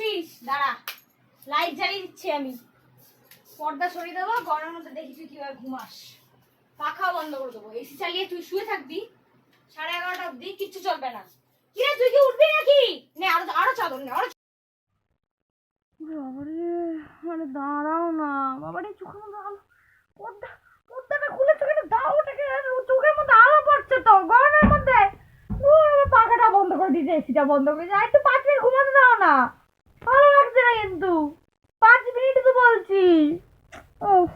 আছিস? দাঁড়া, লাইট জ্বালিয়ে দিচ্ছি আমি। পর্দা সরিয়ে দেবো, গরমের মধ্যে দেখি তুই কিভাবে ঘুমাস। পাখাও বন্ধ করে দেবো, এসি চালিয়ে তুই শুয়ে থাকবি 11:30 অব্দি, কিচ্ছু চলবে না। কি রে, তুই কি উঠবি নাকি? নে আরো চাদর নে, আরো। বাবারে, মানে দাঁড়াও না বাবারে, চোখের মধ্যে আলো, পর্দাটা খুলে চোখে দাও, ওটাকে চোখের মধ্যে আলো পড়ছে তো গরমের মধ্যে। পাখাটা বন্ধ করে দিয়েছে, এসিটা বন্ধ করে দিয়েছে। একটু 5 মিনিট ঘুমাতে দাও না, ভালো লাগছে না কিন্তু। 5 মিনিট তো বলছি। ওহ,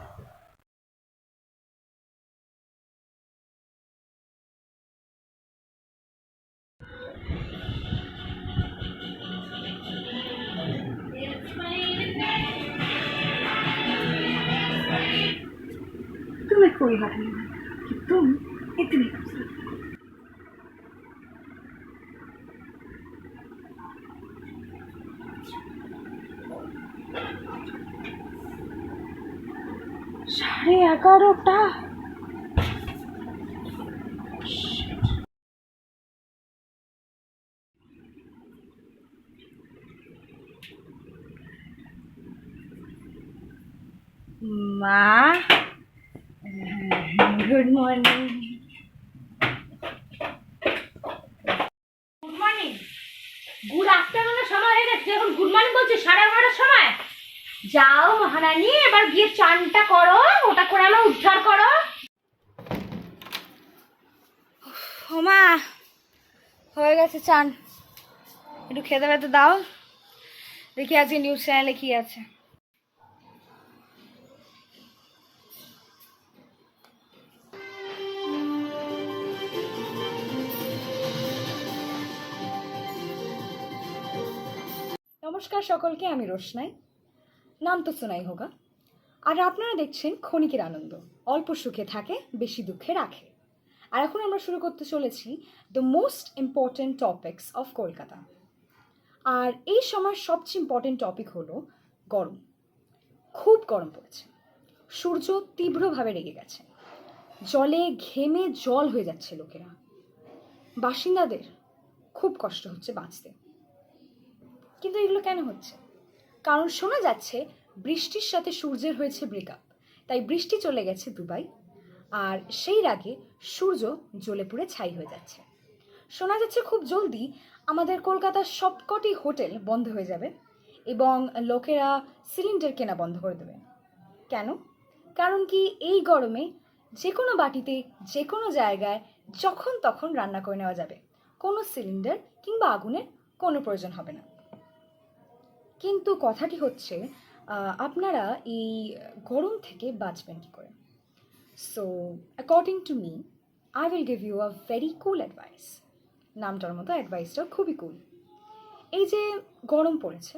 तुम्हें कोई बात नहीं कि तुम इतनी खूबसूरत। সাড়ে 11টা। মা, good morning. Good morning, good আফটারনুনের সময় হয়ে গেছে, এখন গুড মর্নিং বলছি? 11:30টার সময়। যাও মহারানী, এবার গিয়ে চানটা করো, ওটা করে আমার উদ্ধার করো। ওমা, হয়ে গেছে চান, একটু খেতে খেতে দাও। দেখি আজকে নিউজ চ্যানেলে কি আছে। নমস্কার সকলকে, আমি রোশনাই, নাম তো শোনাই হোগা। আর আপনারা দেখছেন ক্ষণিকের আনন্দ, অল্প সুখে থাকে বেশি দুঃখে রাখে। আর এখন আমরা শুরু করতে চলেছি the most important topics of Kolkata. আর এই সময়ের সবচেয়ে ইম্পর্টেন্ট টপিক হলো গরম। খুব গরম পড়েছে, সূর্য তীব্রভাবে রেগে গেছে, জলে ঘেমে জল হয়ে যাচ্ছে লোকেরা। বাসিন্দাদের খুব কষ্ট হচ্ছে বাঁচতে। কিন্তু এগুলো কেন হচ্ছে? কারণ শোনা যাচ্ছে বৃষ্টির সাথে সূর্যের হয়েছে ব্রেকআপ, তাই বৃষ্টি চলে গেছে দুবাই। আর সেই রাগে সূর্য জ্বলে পুড়ে ছাই হয়ে যাচ্ছে। শোনা যাচ্ছে খুব জলদি আমাদের কলকাতার সবকটি হোটেল বন্ধ হয়ে যাবে এবং লোকেরা সিলিন্ডার কেনা বন্ধ করে দেবে। কেন? কারণ কি এই গরমে যে কোনো বাটিতে যে কোনো জায়গায় যখন তখন রান্না করে নেওয়া যাবে, কোনো সিলিন্ডার কিংবা আগুনের কোনো প্রয়োজন হবে না। কিন্তু কথাটি হচ্ছে আপনারা এই গরম থেকে বাঁচবেন কী করে? So according to me, I will give you a very cool advice. নামটার মতো অ্যাডভাইসটা খুবই কুল। এই যে গরম পড়েছে,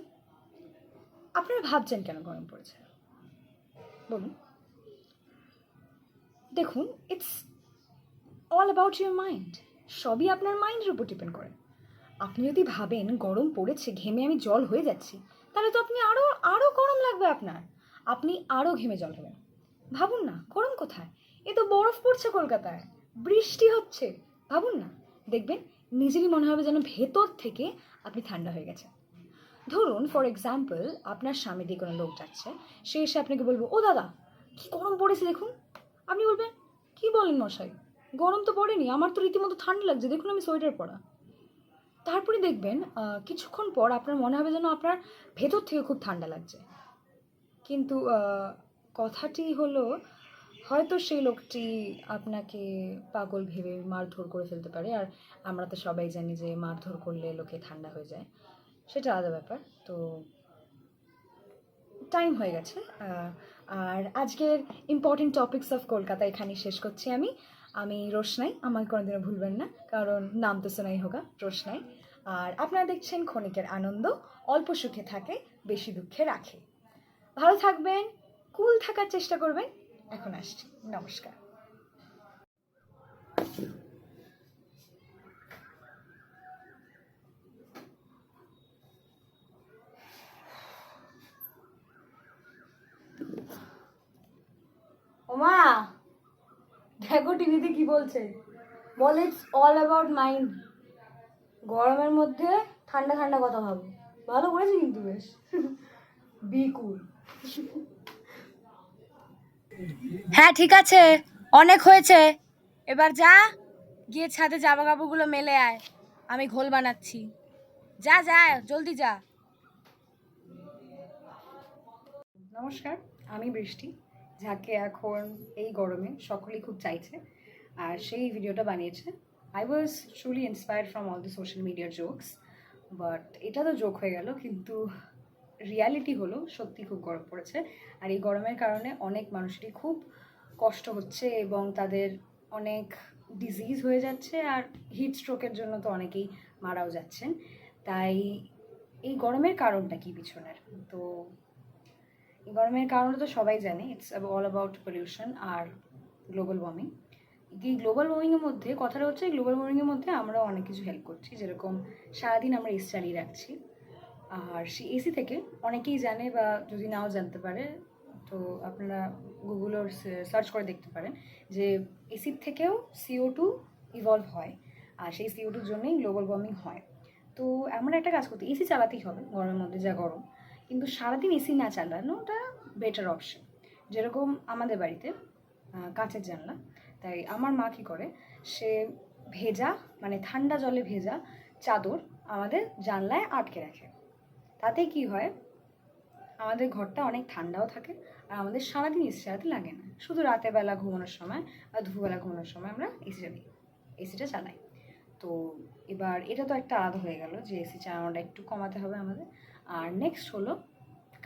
আপনারা ভাবছেন কেন গরম পড়েছে বলুন? দেখুন, it's all about your mind. সবই আপনার মাইন্ডের উপর ডিপেন্ড করে। আপনি যদি ভাবেন গরম পড়েছে, ঘেমে আমি জল হয়ে যাচ্ছি, তাহলে তো আপনি আরও আরও গরম লাগবে আপনার, আপনি আরও ঘেমে জল হবেন। ভাবুন না, গরম কোথায়? এ তো বরফ পড়ছে কলকাতায়, বৃষ্টি হচ্ছে। ভাবুন না, দেখবেন নিজেরই মনে হবে যেন ভেতর থেকে আপনি ঠান্ডা হয়ে গেছে। ধরুন ফর এক্সাম্পল, আপনার সামনে দিয়ে কোনো লোক যাচ্ছে, সে এসে আপনাকে বলবো, ও দাদা কি গরম পড়েছে দেখুন। আপনি বলবেন, কি বলেন মশাই, গরম তো পড়েনি, আমার তো রীতিমতো ঠান্ডা লাগছে, দেখুন আমি সোয়েটার পরা। তারপরে দেখবেন কিছুক্ষণ পর আপনার মনে হবে যেন আপনার ভেতর থেকে খুব ঠান্ডা লাগছে। কিন্তু কথাটি হলো, হয়তো সেই লোকটি আপনাকে পাগল ভেবে মারধর করে ফেলতে পারে। আর আমরা তো সবাই জানি যে মারধর করলে লোকে ঠান্ডা হয়ে যায়, সেটা আলাদা ব্যাপার। তো টাইম হয়ে গেছে, আর আজকের ইম্পর্টেন্ট টপিকস অফ কলকাতা এখানেই শেষ করছি আমি রোশনাই। আমাকে কোনোদিনও ভুলবেন না, কারণ নাম তো শোনাই হোগা, রোশনাই। আর আপনারা দেখছেন ক্ষণিকের আনন্দ, অল্প সুখে থাকে বেশি দুঃখে রাখে। ভালো থাকবেন, কুল থাকার চেষ্টা করবেন। এখন আসছি, নমস্কার। ওমা, দেখো টিভিতে কি বলছে, বলে ইটস অল অ্যাবাউট মাইন্ড। গরমের মধ্যে ঠান্ডা ঠান্ডা কথা ভাবো, ভালো করেছে কিন্তু বেশ। বি কুল। হ্যাঁ ঠিক আছে, অনেক হয়েছে, এবার যা গিয়ে ছাদে জামা কাপড়গুলো মেলে আয়, আমি ঘোল বানাচ্ছি। যা যা জলদি যা। নমস্কার, আমি বৃষ্টি, যাকে এখন এই গরমে সকলেই খুব চাইছে, আর সেই ভিডিওটা বানিয়েছে। I was truly inspired from all the social মিডিয়ার জোকস, বাট এটা তো জোক হয়ে গেল, কিন্তু রিয়ালিটি হলো সত্যি খুব গরম পড়েছে। আর এই গরমের কারণে অনেক মানুষেরই খুব কষ্ট হচ্ছে এবং তাদের অনেক ডিজিজ হয়ে যাচ্ছে, আর হিট স্ট্রোকের জন্য তো অনেকেই মারাও যাচ্ছেন। তাই এই গরমের কারণটা কি পিছনের, তো এই গরমের কারণটা তো সবাই জানে, ইটস অল অ্যাবাউট পলিউশন আর গ্লোবাল ওয়ার্মিং। এই গ্লোবাল ওয়ার্মিংয়ের মধ্যে কথাটা হচ্ছে, গ্লোবাল ওয়ার্মিংয়ের মধ্যে আমরা অনেক কিছু হেল্প করছি, যেরকম সারাদিন আমরা এসি চালিয়ে রাখছি, আর সেই এসি থেকে অনেকেই জানে, বা যদি নাও জানতে পারে তো আপনারা গুগলের সার্চ করে দেখতে পারেন যে এসির থেকেও CO2 ইভলভ হয়, আর সেই CO2-র জন্যই গ্লোবাল ওয়ার্মিং হয়। তো আমরা একটা কাজ করতে, এসি চালাতেই হবে গরমের মধ্যে যা গরম, কিন্তু সারাদিন এসি না চালানোটা বেটার অপশন। যেরকম আমাদের বাড়িতে কাঁচের জানলা, তাই আমার মা কী করে, সে ভেজা মানে ঠান্ডা জলে ভেজা চাদর আমাদের জানলায় আটকে রাখে। তাতে কি হয়, আমাদের ঘরটা অনেক ঠান্ডাও থাকে, আর আমাদের সারাদিন এসি চালাতে লাগে না, শুধু রাতের বেলা ঘুমানোর সময় বা দুপুরবেলা ঘুমানোর সময় আমরা এসিটা চালাই। তো এবার এটা তো একটা আলাদা হয়ে গেল যে এসি চালানোটা একটু কমাতে হবে আমাদের। আর নেক্সট হলো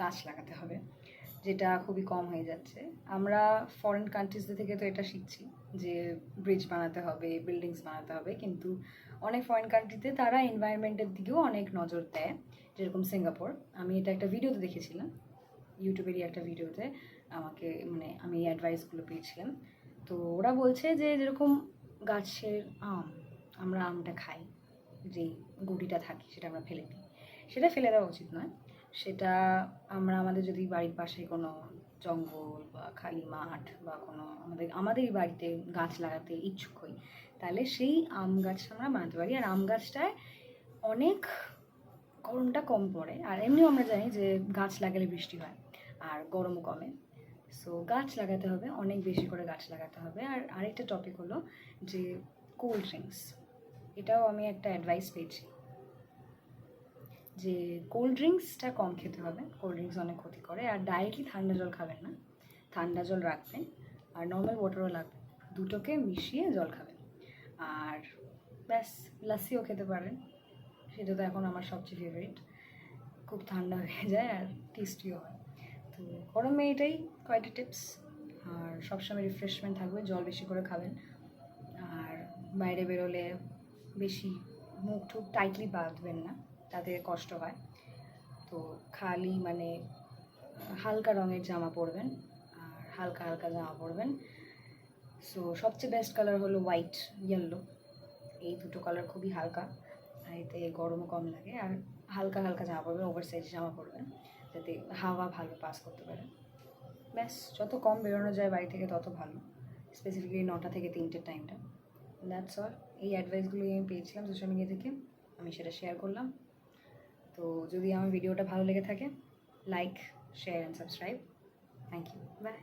গাছ লাগাতে হবে, যেটা খুবই কম হয়ে যাচ্ছে। আমরা ফরেন কান্ট্রিজদের থেকে তো এটা শিখছি যে ব্রিজ বানাতে হবে, বিল্ডিংস বানাতে হবে, কিন্তু অনেক ফরেন কান্ট্রিতে তারা এনভায়রনমেন্টের দিকেও অনেক নজর দেয়, যেরকম সিঙ্গাপুর। আমি এটা একটা ভিডিওতে দেখেছিলাম, ইউটিউবেরই একটা ভিডিওতে আমাকে মানে আমি এই অ্যাডভাইসগুলো পেয়েছিলাম। তো ওরা বলছে যে যেরকম গাছের আমরা আমটা খাই, যেই গুটিটা থাকে সেটা আমরা ফেলে দিই, সেটা ফেলে দেওয়া উচিত নয়। সেটা আমরা আমাদের যদি বাড়ির পাশে কোনো জঙ্গল বা খালি মাঠ বা কোনো আমাদেরই বাড়িতে গাছ লাগাতে ইচ্ছুক হই, তাহলে সেই আম গাছ আমরা বানাতে পারি। আর আম গাছটায় অনেক গরমটা কম পড়ে, আর এমনিও আমরা জানি যে গাছ লাগালে বৃষ্টি হয় আর গরমও কমে। সো গাছ লাগাতে হবে, অনেক বেশি করে গাছ লাগাতে হবে। আর আরেকটা টপিক হলো যে কোল্ড ড্রিঙ্কস, এটাও আমি একটা অ্যাডভাইস পেয়েছি যে কোল্ড ড্রিঙ্কসটা কম খেতে হবে, কোল্ড ড্রিঙ্কস অনেক ক্ষতি করে। আর ডাইরেক্টলি ঠান্ডা জল খাবেন না, ঠান্ডা জল রাখবেন, আর নর্মাল ওয়াটারও লাগবে, দুটোকে মিশিয়ে জল খাবেন। আর ব্যাস, লাস্সিও খেতে পারেন, সেটা তো এখন আমার সবচেয়ে ফেভারিট, খুব ঠান্ডা হয়ে যায় আর টেস্টিও হয়। তো গরমে এটাই কয়েকটা টিপস। আর সবসময় রিফ্রেশমেন্ট থাকবে, জল বেশি করে খাবেন, আর বাইরে বেরোলে বেশি মুখ টুক টাইটলি বাঁধবেন না, তাতে কষ্ট হয়। তো খালি মানে হালকা রঙের জামা পরবেন, আর হালকা হালকা জামা পরবেন। সো সবচেয়ে বেস্ট কালার হলো হোয়াইট, ইয়েলো, এই দুটো কালার খুবই হালকা, আর এতে গরমও কম লাগে। আর হালকা হালকা জামা পরবেন, ওভার সাইজ জামা পরবেন, যাতে হাওয়া ভালো পাস করতে পারে। ব্যাস, যত কম বেরোনো যায় বাড়ি থেকে তত ভালো, স্পেসিফিক্যালি 9টা থেকে 3টের টাইমটা। That's all. এই অ্যাডভাইসগুলোই আমি পেয়েছিলাম সোশ্যাল মিডিয়া থেকে, আমি সেটা শেয়ার করলাম। তো যদি আমার ভিডিওটা ভালো লেগে থাকে, like, share and subscribe. Thank you, by.